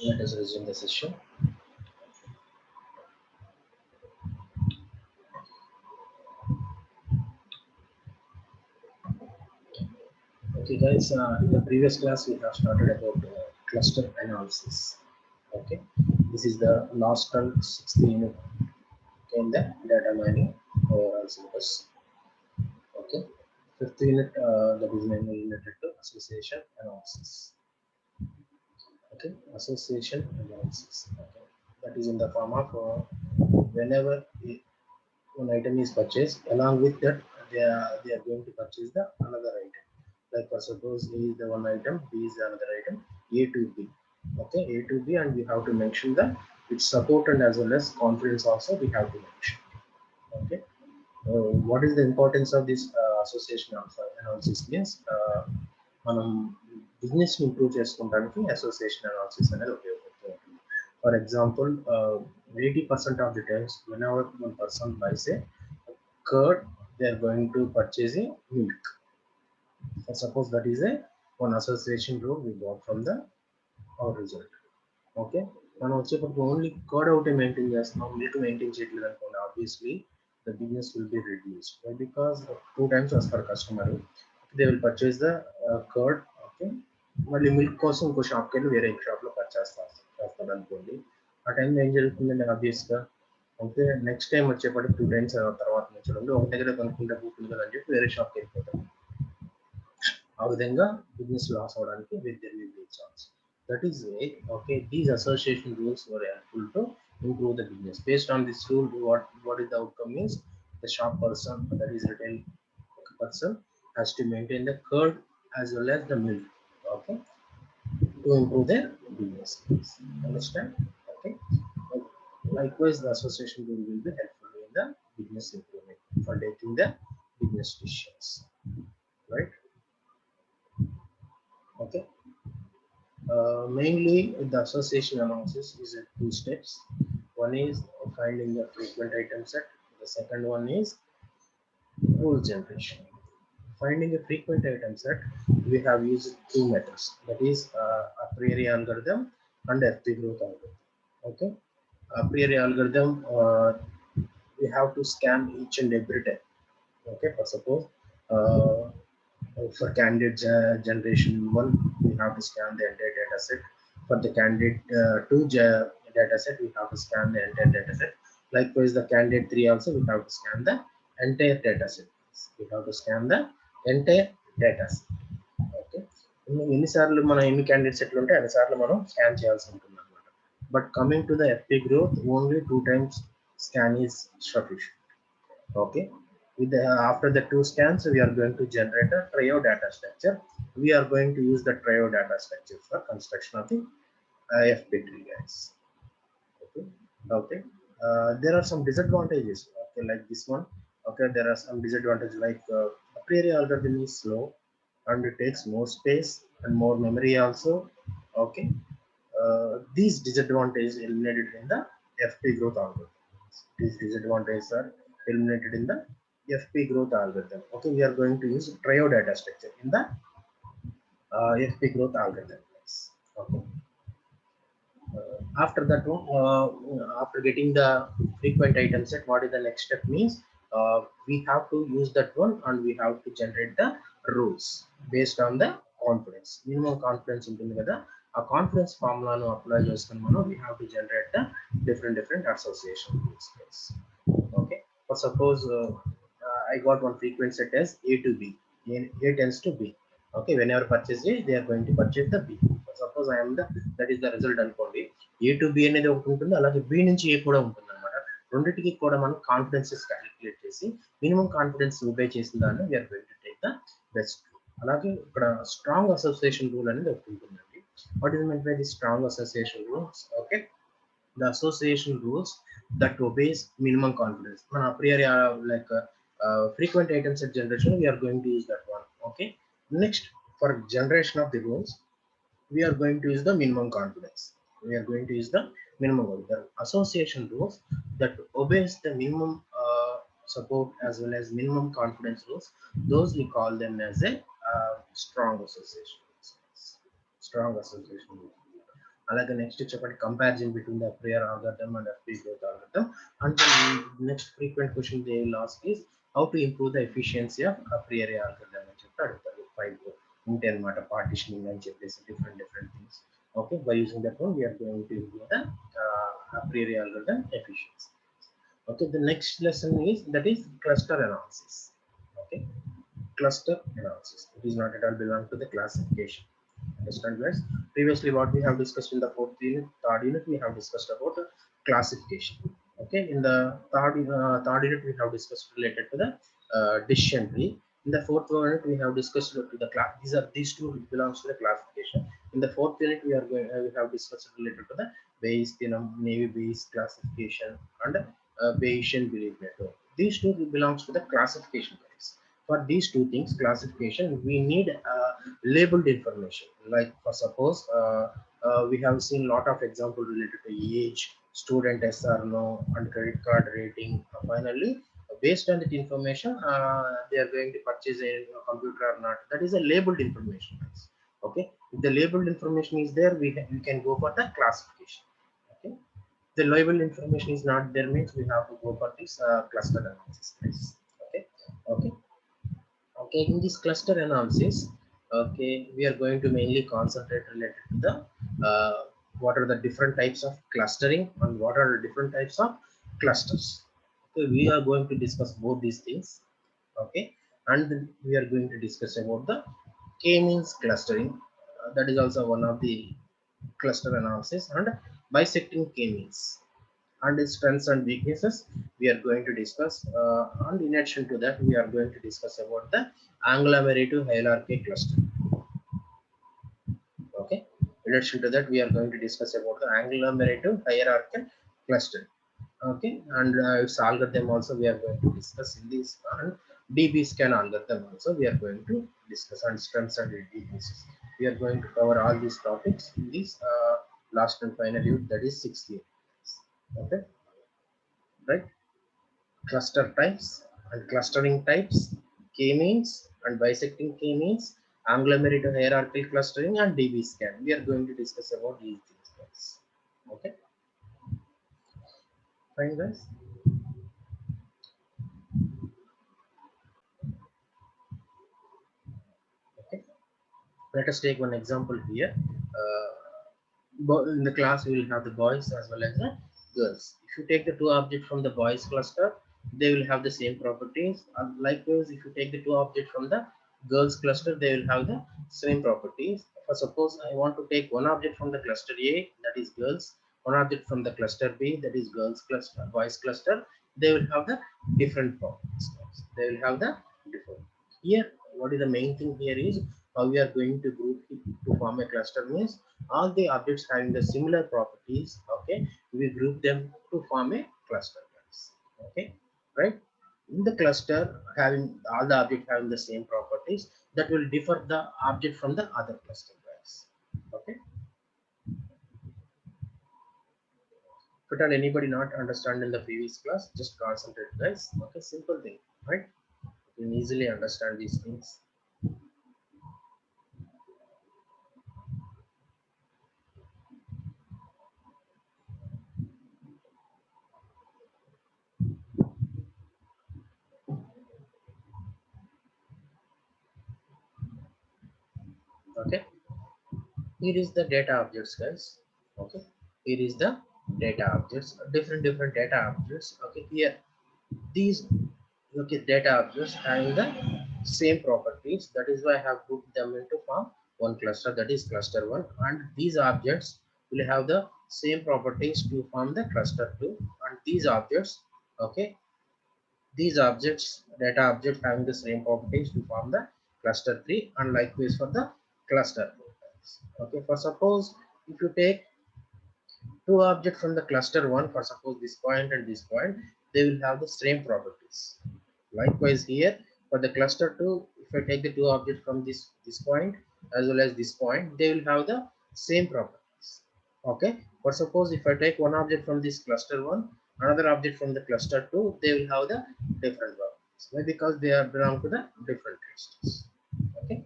Let us resume the session. Okay, guys. In the previous class, we have started about cluster analysis. Okay, this is the last and sixth unit in the data mining overall syllabus. Okay, fifth unit that is mainly related to association analysis. Okay, association analysis. Okay, that is in the form of whenever one item is purchased, along with that they are going to purchase the another item. Like for suppose A is the one item, B is the another item, A to B. Okay, A to B, and we have to mention the its support and as well as confidence also we have to mention. Okay, what is the importance of this association analysis means మనం business improve చేసుకోవడానికి association analysis అనేది ఉపయోగపడుతుంది. For example, 80% of the times whenever one person buys a curd, they are going to purchase a milk. And suppose that is a one association rule we got from the our result. Okay, మనం వచ్చేటప్పుడు only curd out maintain చేస్తున్నాం, milk maintain చేయట్లేదు అనుకోండి, obviously the business will be reduced. Why? Because two times as per customer they will purchase the curd. Okay, మళ్ళీ milk కోసం ఇంకో షాప్కి వెళ్ళి వేరే షాప్లో పర్చేస్ చేస్తారు అనుకోండి. ఆ టైంలో ఏం జరుగుతుందండి ఆబ్వియస్గా, అయితే నెక్స్ట్ టైం వచ్చేప్పటికి టూ టైమ్స్ తర్వాత నుంచి ఒక దగ్గర కొనుక్కుంటే పోతుంది కదా అని చెప్పి వేరే షాప్కి వెళ్ళిపోతాం. ఆ విధంగా బిజినెస్ లాస్ అవడానికి there will be chance. That is why, okay, these association rules were helpful to improve the business. Based on this rule, what is the outcome is the shop person, that is retail person, has to maintain the curd as well as the milk. Okay, to improve their business. Understand? Okay. Likewise, the association rule will be helpful in the business improvement for taking the business decisions. Right? Okay. Mainly the association analysis is at two steps. One is finding the frequent item set. The second one is rule generation. Finding a frequent item set, we have used two methods. That is a priori algorithm and FP growth algorithm. Okay, a priori algorithm, we have to scan each and every time. Okay, for suppose for candidate generation 1, we have to scan the entire data set. For the candidate 2 data set, we have to scan the entire data set. Likewise, the candidate 3 also, we have to scan the entire data set. We have to scan the entire data set. Okay, ఎన్నిసార్లు మనం ఎన్ని candidate సెట్లు ఉంటే అన్నిసార్లు మనం scan చేయాల్సి ఉంటుంది అనమాట. But coming to the FP growth, only 2 times scan is sufficient. Okay, with after the 2 scans, we are going to generate a trio data structure. We are going to use the trio data structure for construction of the FP tree, guys. Okay, okay. There are some disadvantages. Okay, like this one. Okay, there are some disadvantages like a priori algorithm is slow and it takes more space and more memory also. Okay, these disadvantages eliminated in the FP growth algorithm. These disadvantages are eliminated in the FP growth algorithm. Okay, we are going to use trio data structure in the FP growth algorithm. Okay. After that one, after getting the frequent item set, what is the next step means? We have to use that one and we have to generate the rules based on the confidence. Minimum confidence ఉంటుంది కదా, ఆ confidence ఫార్ములాను apply చేసుకుని మనం we have to generate the different association rules. Okay, for suppose I got one frequent set as A to B. A tends to B. Okay, whenever purchase A, they are going to purchase the B. Suppose I am the, that is the result అనుకోండి. A to B అనేది ఒకటి ఉంటుంది, అలాగే B నుంచి A కూడా ఉంటుంది అనమాట. రెండింటికి కూడా మనం కాన్ఫిడెన్సెస్ క్యాలిక్యులేట్ చేసి మినిమం కాన్ఫిడెన్స్ ఉపే చేసిన దాన్ని we are going to take the best. అలాగే ఇక్కడ స్ట్రాంగ్ అసోసియేషన్ రూల్ అనేది ఒకటి ఉంటుందండి. What is mean by the strong association rules? Okay, the association rules that obeys minimum confidence. మన priori like frequent item set generation, we are going to use that one. Okay, next, for generation of the rules, we are going to use the minimum confidence. We are going to use the minimum the association rules that obeys the minimum support as well as minimum confidence rules. Those we call them as a strong association rules. Strong association rules. అలాగే next చెప్పండి comparison between the prior algorithm and free growth algorithm. And the next frequent question they will ask is how to improve the efficiency of a priori algorithm అని చెప్పి అడుగుతారు. 5 ఉంటాయి అన్నమాట, partitioning అని చెప్పేసి different things. Okay, by using that one we are going to improve the a priori algorithm efficiency. Okay, the next lesson is that is cluster analysis. Okay, cluster analysis, it is not at all belong to the classification. Understand guys? Previously what we have discussed in the third unit we have discussed about classification. Okay, in the third unit we have discussed related to the decision tree. In the fourth unit we have discussed to the class, these two belongs to the classification. In the fourth unit we are going we have discussed related to the Bayes theorem, Navy Bayes classification, and Bayesian belief network. These two belongs to the classification guys. For these two things classification we need labeled information, like for suppose we have seen lot of example related to age, student yes or no, and credit card rating. Finally based on that information they are going to purchase a computer or not, that is a labeled information. Okay, if the labeled information is there we can go for the classification. Okay, the labeled information is not there means we have to go for this cluster analysis. Okay, okay. Okay, in this cluster analysis, okay, we are going to mainly concentrate related to the what are the different types of clustering and what are the different types of clusters. Okay, we are going to discuss both these things. Okay, and then we are going to discuss about the k-means clustering. That is also one of the cluster analysis, and bisecting k-means and its strengths and weaknesses we are going to discuss, and in addition to that we are going to discuss about the agglomerative hierarchy cluster. Okay, in addition to that we are going to discuss about the agglomerative hierarchy cluster. Okay, and its algorithm also we are going to discuss in this, and db scan algorithm also we are going to discuss, and strengths and weaknesses. We are going to cover all these topics in this last and final unit, that is 6th unit. Okay, right? Cluster types and clustering types, k-means and bisecting k-means, agglomerative hierarchical clustering, and db scan. We are going to discuss about these things, guys. Okay, fine, guys. Okay, let us take one example here. In the class we will have the boys as well as the girls. If you take the two objects from the boys cluster, they will have the same properties. And likewise, if you take the two objects from the girls cluster, they will have the same properties. For suppose I want to take one object from the cluster A, that is girls, one object from the cluster B, that is girls cluster, boys cluster, they will have the different properties. They will have the different. Here, what is the main thing here is how we are going to group it to form a cluster means all the objects having the similar properties. Okay, we group them to form a cluster. Okay, right? In the cluster having all the objects having the same properties, that will differ the object from the other cluster, guys. Okay, if at all anybody not understand in the previous class, just concentrate, guys. Okay, simple thing, right? You can easily understand these things. Okay, here is the data objects, guys. Okay, here is the data objects, different data objects. Okay, here these, okay, data objects having the same properties, that is why I have grouped them into form one cluster, that is cluster 1, and these objects will have the same properties to form the cluster 2, and these objects, okay, these objects, data objects having the same properties to form the cluster 3, and likewise for the cluster 4. Okay, for suppose if you take two objects from the cluster 1, for suppose this point and this point, they will have the same properties. Likewise here for the cluster 2, if I take the two objects from this point as well as this point, they will have the same properties. Okay, for suppose if I take one object from this cluster 1, another object from the cluster 2, they will have the different properties. Why? Because they are belong to the different clusters. Okay,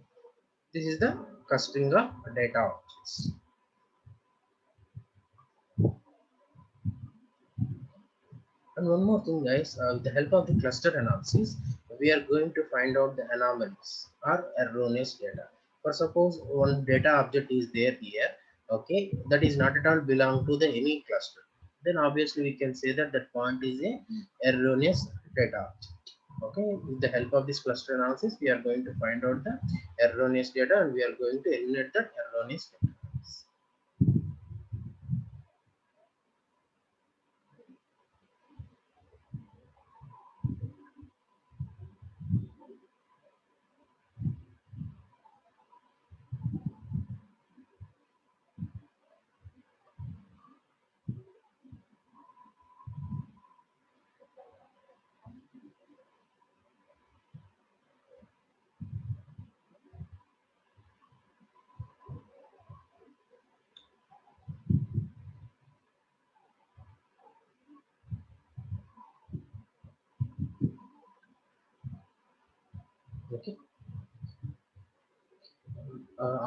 this is the clustering of data objects. And one more thing, guys, with the help of the cluster analysis, we are going to find out the anomalies or erroneous data. For suppose one data object is there here, okay, that is not at all belong to the any cluster. Then obviously we can say that that point is a erroneous data object. Okay, with the help of this cluster analysis, we are going to find out the erroneous data and we are going to eliminate that erroneous data. Okay.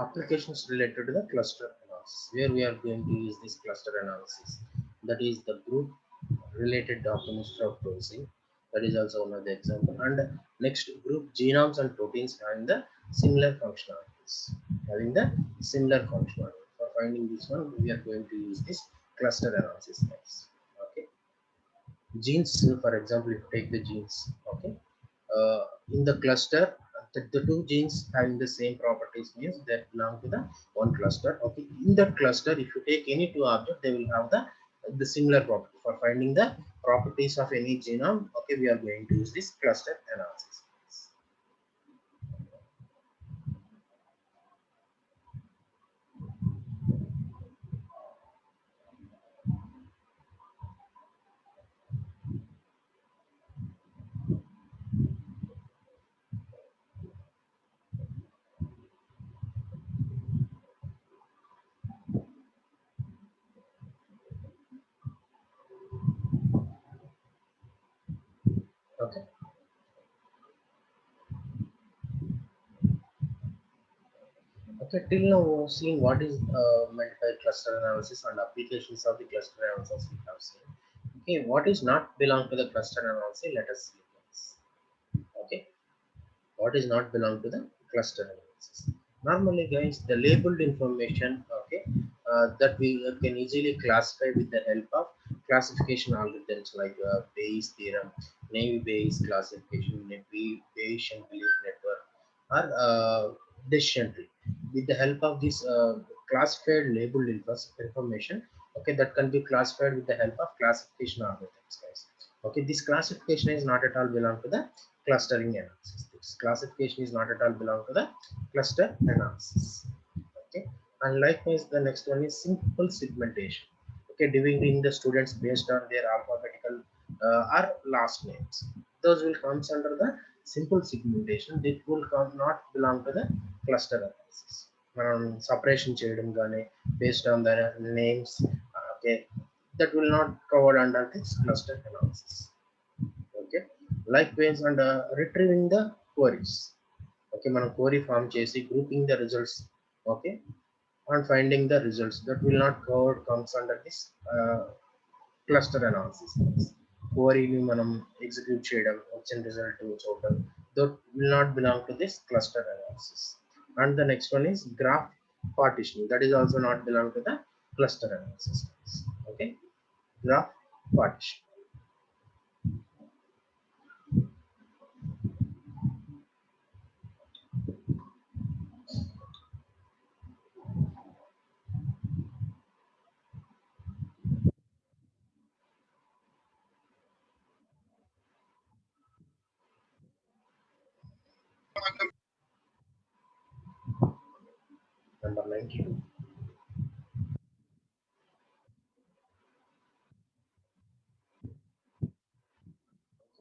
Applications related to the cluster analysis, where we are going to use this cluster analysis. That is the group related documents for browsing. That is also one of the example. And next, group genomes and proteins having the similar functionalities. Having the similar functionality. For finding this one, we are going to use this cluster analysis. Guys. Okay. Genes, for example, if you take the genes, okay, in the cluster, the two genes having the same properties means that belong to the one cluster. Okay, in that cluster, if you take any two objects, they will have the similar property. For finding the properties of any genome, okay, we are going to use this cluster analysis. Okay. Okay, till now we've seen what is meant by cluster analysis and applications of the cluster analysis we have seen. Okay, what is not belong to the cluster analysis? Let us see this. Okay, what is not belong to the cluster analysis? Normally, guys, the labeled information, okay, that we can easily classify with the help of classification algorithms like Bayes theorem, Naive Bayes classification, Bayesian belief network, or decision tree. With the help of this classified labeled information, okay, that can be classified with the help of classification algorithms, guys. Okay, this classification is not at all belong to the clustering analysis. This classification is not at all belong to the cluster analysis. Okay, and likewise, the next one is simple segmentation. Okay, dividing the students based on their alphabetical or last names. Those will comes under the simple segmentation. It will come not belong to the cluster analysis. Separation చేయడం కానీ based on the names. Okay, that will not covered under this cluster analysis. Okay, likewise, and retrieving the queries. Okay, మనం query form చేసి grouping the results. Okay, and finding the results, that will not cover comes under this cluster analysis. Query మనం execute చేయడం, వచ్చిన result చూడడం, that will not belong to this cluster analysis. And the next one is graph partitioning. That is also not belong to the cluster analysis. Okay, graph partition. Number 92.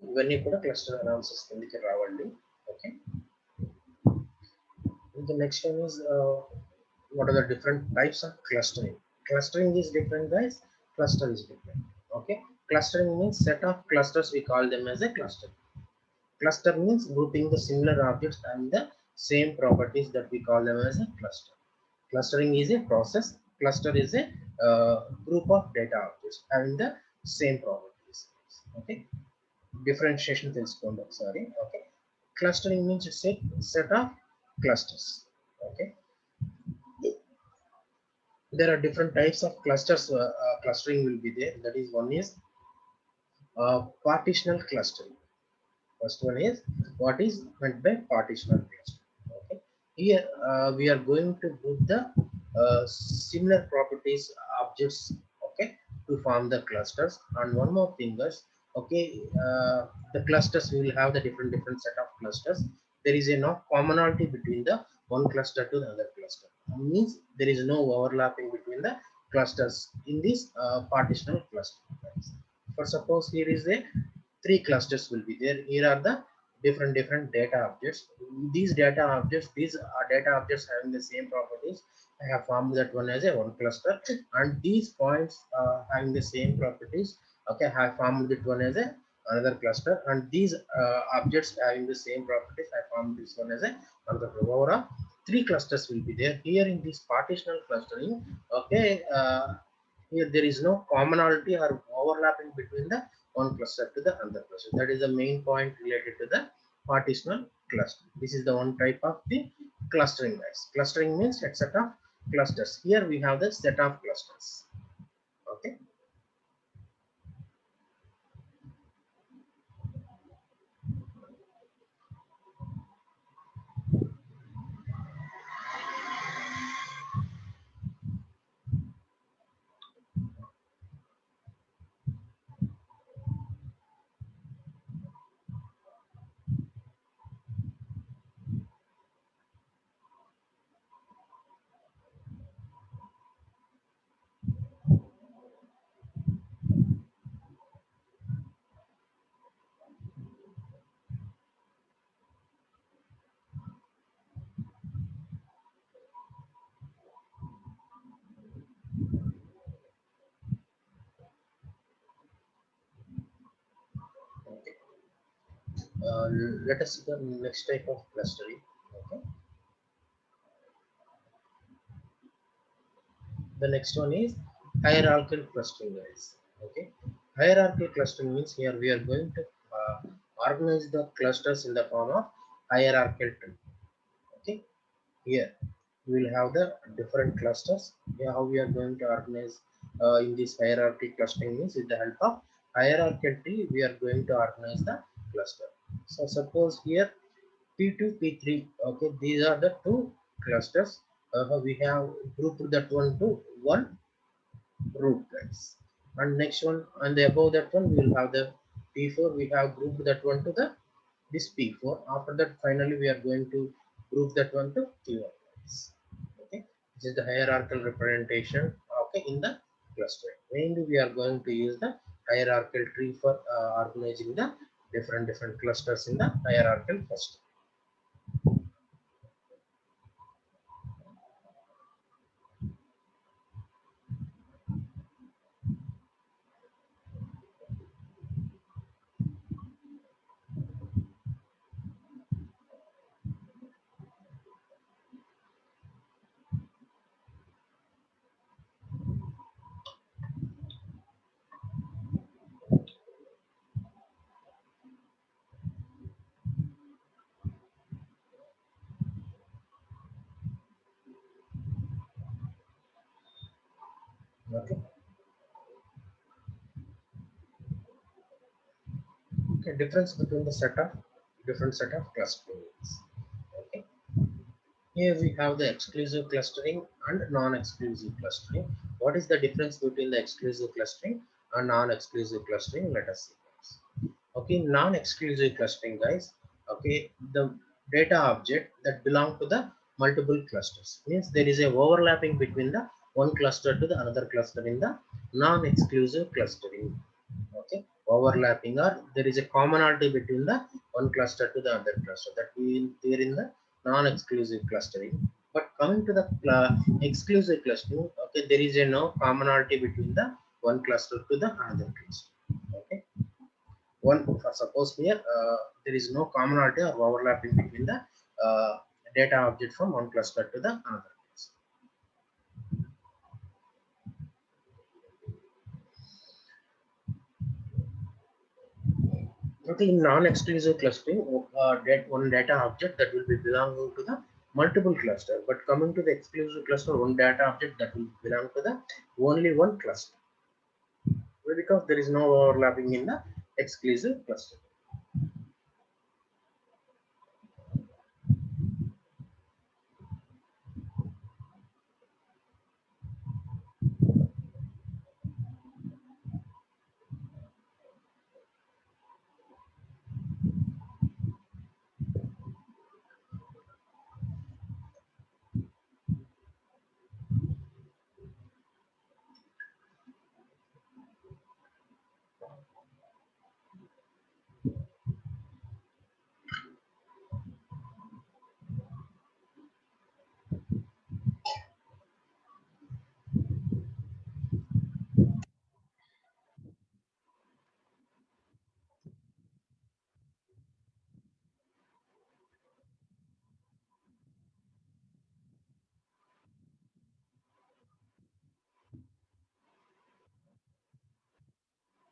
ఇవన్నీ కూడా cluster analysis కిందకి రావండి. Okay, the next one is what are the different types of clustering. Clustering is different, guys. Cluster is different. Okay, clustering means set of clusters, we call them as a cluster. Cluster means grouping the similar objects and the same properties, that we call them as a cluster. Clustering is a process. Cluster is a group of data objects having the same properties. Okay, differentiation తెలుసుకోండి ఒకసారి. Okay, clustering means it's a set of clusters. Okay, there are different types of clusters. Clustering will be there. That is, one is partitional clustering. First one is what is meant by partitional clustering. Okay, here we are going to group the similar properties objects, okay, to form the clusters. And one more thing is, okay, the clusters, we will have the different set of clusters. There is a no commonality between the one cluster to the other cluster. Means there is no overlapping between the clusters in this partitional cluster. For suppose here is a three clusters will be there. Here are the different data objects. These data objects, these are data objects having the same properties. I have formed that one as a one cluster, and these points having the same properties. Okay, I have formed that one as a another cluster, and these objects having the same properties, I formed this one as a another. Overall, three clusters will be there here in this partitional clustering. Okay, here there is no commonality or overlapping between the one cluster to the other cluster. That is the main point related to the partitional cluster. This is the one type of the clustering, guys. Clustering means a set of clusters. Here we have the set of clusters. Okay. Okay. Uh, Let us see the next type of clustering. Okay. The next one is hierarchical clustering, guys. Okay. Hierarchical clustering means here we are going to organize the clusters in the form of hierarchical tree. Okay. Here we will have the different clusters. Yeah, how we are going to organize in this hierarchy clustering means with the help of hierarchical tree we are going to organize the cluster. So suppose here P2, P3, okay, these are the two clusters. We have grouped that one to one root, guys. And next one, and the above that one, we will have the P4. We have grouped that one to the this P4. After that, finally, we are going to group that one to P1. Guys. Okay, this is the hierarchical representation. Okay, in the cluster. Mainly, we are going to use the hierarchical tree for organizing the different clusters in the hierarchical cluster. Okay. Okay, difference between the set of different set of clusterings. Okay, here we have the exclusive clustering and non-exclusive clustering. What is the difference between the exclusive clustering and non-exclusive clustering? Let us see. Okay, non-exclusive clustering, guys. Okay, the data object that belong to the multiple clusters means there is a overlapping between the one cluster to the another cluster in the non-exclusive clustering. Okay, overlapping, or there is a commonality between the one cluster to the other cluster, that will there in the non-exclusive clustering. But coming to the exclusive clustering, okay, there is a no commonality between the one cluster to the another cluster. Okay, one, for suppose here there is no commonality or overlapping between the uh, data object from one cluster to the another cluster. Okay, in non-exclusive clustering, one data object that will be belonging to the multiple cluster. But coming to the exclusive cluster, one data object that will belong to the only one cluster. Why? Because there is no overlapping in the exclusive cluster.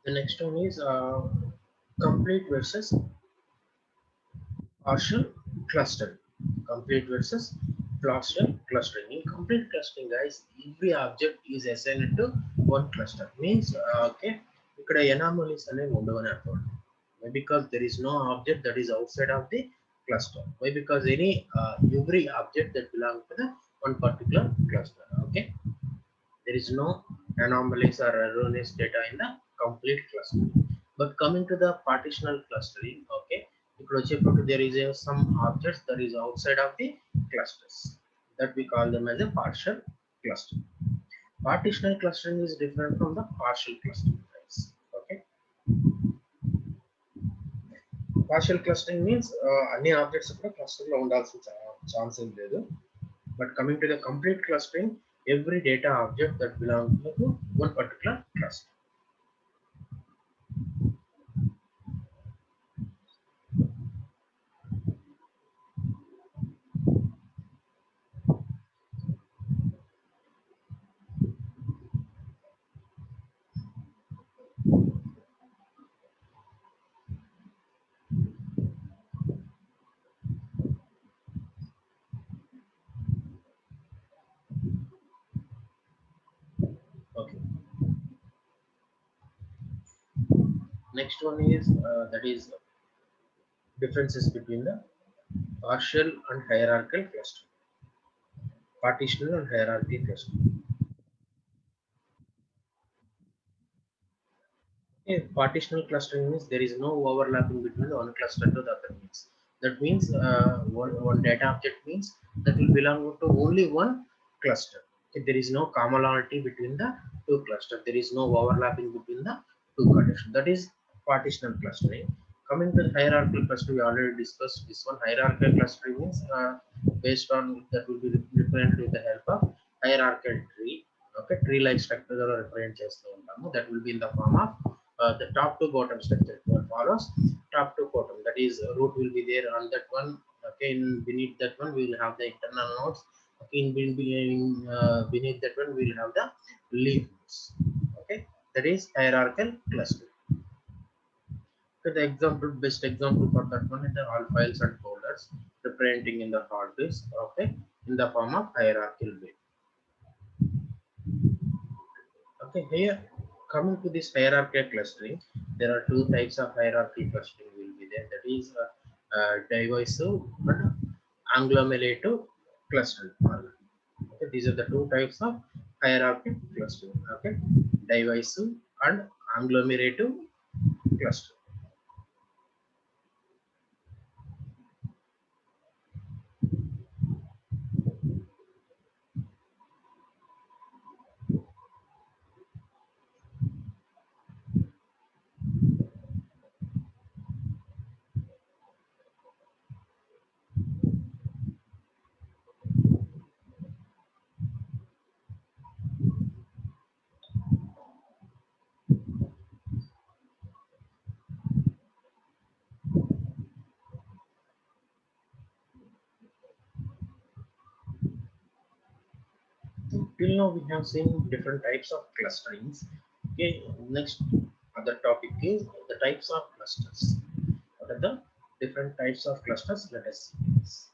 The next one is complete versus partial clustering. Complete versus partial clustering. In complete clustering, guys, every object is assigned to one cluster. Means, okay, ఇక్కడ anomalies అనేవి ఉండవని అర్థం. Why? Because there is no object that is outside of the cluster. Why? Because every object that belongs to the one particular cluster. Okay, there is no anomalies or erroneous data in the complete cluster. But coming to the partitional clustering, okay, ఇప్పుడు వచ్చేప్పుడు there is some objects that is outside of the clusters that we call them as a partial cluster. Partitional clustering is different from the partial clustering, guys. Okay, partial clustering means అన్ని objects కూడా cluster లో ఉండాల్సిన chance ఏం లేదు. But coming to the complete clustering, every data object that belongs to one particular cluster. Okay. Next one is that is differences between the partial and hierarchical cluster. Partitional and hierarchical cluster. Okay, partitional clustering means there is no overlapping between the one cluster to the other. Means that means one data object means that will belong to only one cluster. Okay, there is no commonality between the two clusters. There is no overlapping between the two clusters. That is partitional clustering. Coming to the hierarchical cluster, we already discussed this one. Hierarchical clustering means based on that will be represented with the help of hierarchical tree. Okay, tree like structure represent చేస్తూ ఉంటాము. That will be in the form of the top to bottom structure follows top to bottom. That is, root will be there on that one. Okay, in beneath that one we will have the internal nodes. Okay, beneath that one we will have the leaf nodes. Okay, that is hierarchical cluster. So the example, best example for that one is the all files and folders representing in the hard disk. Okay, in the form of hierarchical way. Okay, here coming to this hierarchical clustering, there are two types of hierarchical clustering will be there. That is divisive and agglomerative clustering. Okay, these are the two types of hierarchical clustering. Okay, divisive and agglomerative clustering. Till now we have seen different types of clusterings. Okay, next other topic is the types of clusters. are the different types of clusters? Let us see this.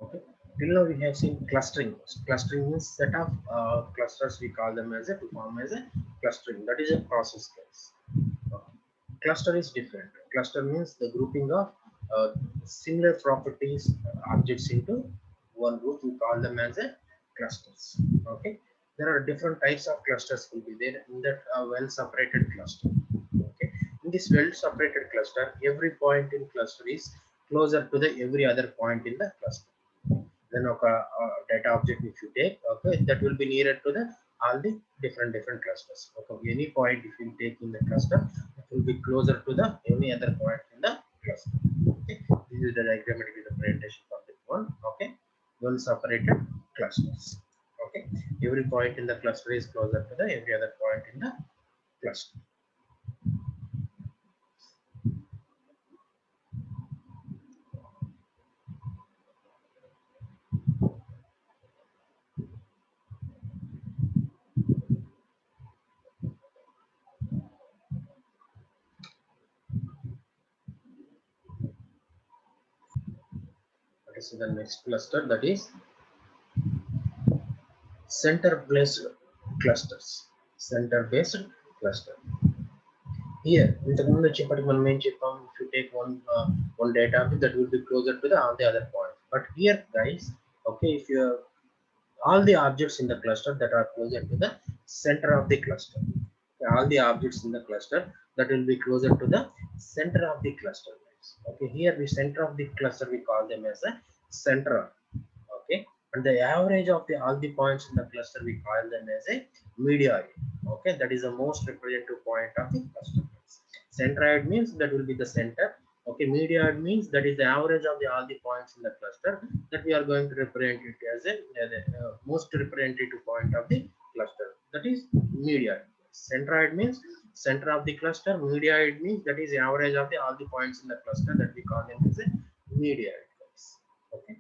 Okay. Till now we have seen clustering. Clustering means set of clusters. We call them as a to form as a clustering. That is a process case. Okay. Cluster is different. Cluster means the grouping of similar properties objects into one group. We call them as a clusters. Okay. There are different types of clusters will be there in that well separated cluster. Okay. In this well separated cluster, every point in cluster is closer to the every other point in the cluster. Then data object if you take, okay, that will be nearer to the all the different clusters. Okay, any point if you take in the cluster, it will be closer to the any other point in the cluster. Okay, this is the diagrammatic representation of this one. Okay, well separated clusters. Okay, every point in the cluster is closer to the every other point in the cluster. Let us see the next cluster, that is center based clusters. Center based cluster. Here ఇంతకు ముందు వచ్చేప్పటికి మనం ఏం చెప్పాం, if you take one data that will be closer to the all the other points. But here guys, okay, if you have all the objects in the cluster that are closer to the center of the cluster, all the objects in the cluster that will be closer to the center of the cluster, guys. Okay, here the center of the cluster we call them as a center. Okay, and the average of the all the points in the cluster we call them as a medioid. Okay, that is the most representative point of the cluster. Centroid means that will be the center. Okay, medioid means that is the average of the all the points in the cluster that we are going to represent it as a most representative point of the cluster, that is medioid. Centroid means center of the cluster. Medioid means that is the average of the all the points in the cluster that we call them as a medioid. Okay.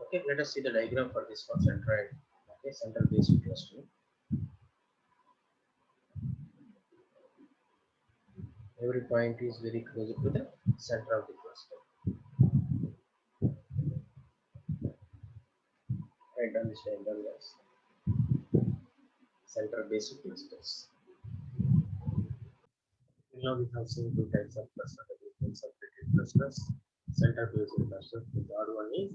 Okay, let us see the diagram for this one centroid. Okay, center based cluster. Every point is very close to the center of the cluster. Right on this diagram, guys. Center based clusters. Now we have seen two types of clusters, different separated clusters. Center based clusters. The third one is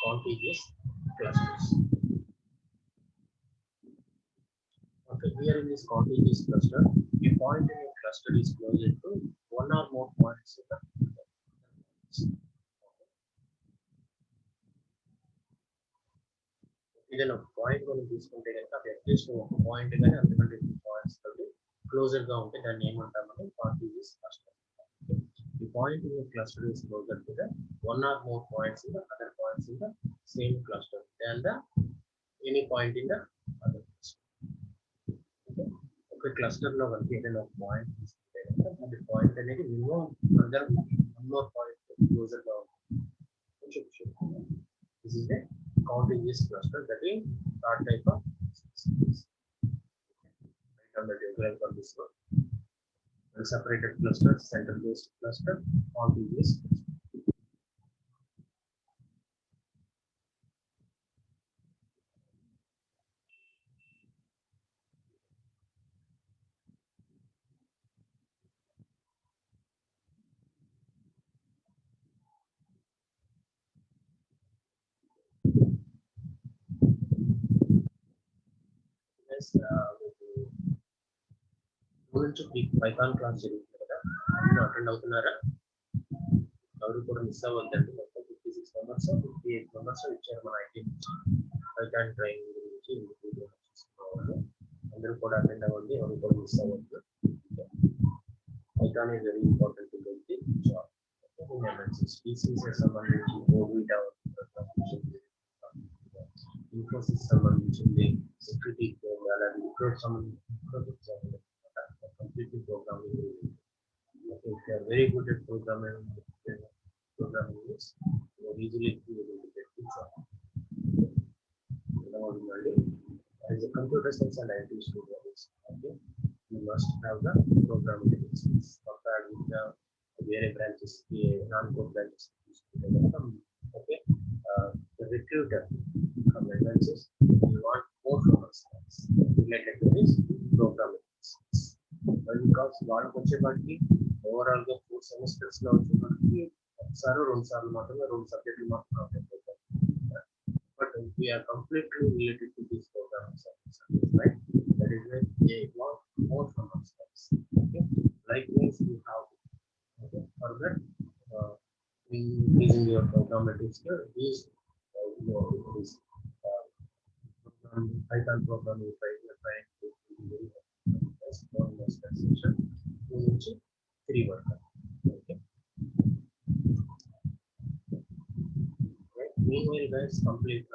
contiguous clusters. Okay, here in this contiguous cluster, a point in a cluster is closer to one or more points in the ఏదైనా point మనం తీసుకుంటే కనుక అది at least ఒక point కానీ అంతకంటే points తోటి closure గా ఉంటే దాన్ని ఏమంటామని కాంటిగ్యూస్ cluster. The point in the cluster is closer to the one or more points in the other points in the same cluster than the any point in the other cluster. Okay, ఒక cluster లో మనకి ఏదైనా ఒక point తీసుకుంటే కనుక అది point అనేది minimum అందరూ వన్ మోర్ పాయింట్ క్లోజర్ గా ఉంటుంది. This is a contiguous cluster, that is third type of clusters. Right on the diagram for this one. Well separated cluster, center based cluster, contiguous cluster. Yes, గురించి Python class జరుగుతుంది కదా, అందరూ attend అవుతున్నారా? ఎవరు కూడా miss అవ్వద్దండి. మొత్తం 56 members 58 members ఇచ్చారు మన ఐటీ నుంచి పైథాన్ ట్రైనింగ్ గురించి చూసుకోవాలి. అందరూ కూడా అటెండ్ అవ్వండి, ఎవరు కూడా మిస్ అవ్వద్దు. Python is very important. MNCs, TCS సంబంధించి కోవిడ్ ఇన్ఫోసిస్ సంబంధించింది సెక్యూరిటీ అలాగే ఇంకోటి సంబంధించి completely programming. Okay, if you are very good at programming is you are easily able to get the job. As a computer science and IT students, okay, you must have the programming skills compared with the various branches, the non-code branches. Okay, the recruiter from MNCs, you want more from us related to this programming skills. Because వాళ్ళకి వచ్చేపాటికి overall గా 4 semesters లో వచ్చేపాటికి ఒకసారి 2 సార్లు మాత్రమే 2 సబ్జెక్టులు మాత్రమే ఉంటాయి. But we are completely related to this programming service, right? That is why they want more from us. Okay. Likewise, you have further increasing your programming skill. These Python programming trying to very section which 3 worker. Okay. Right. Meanwhile, guys, complete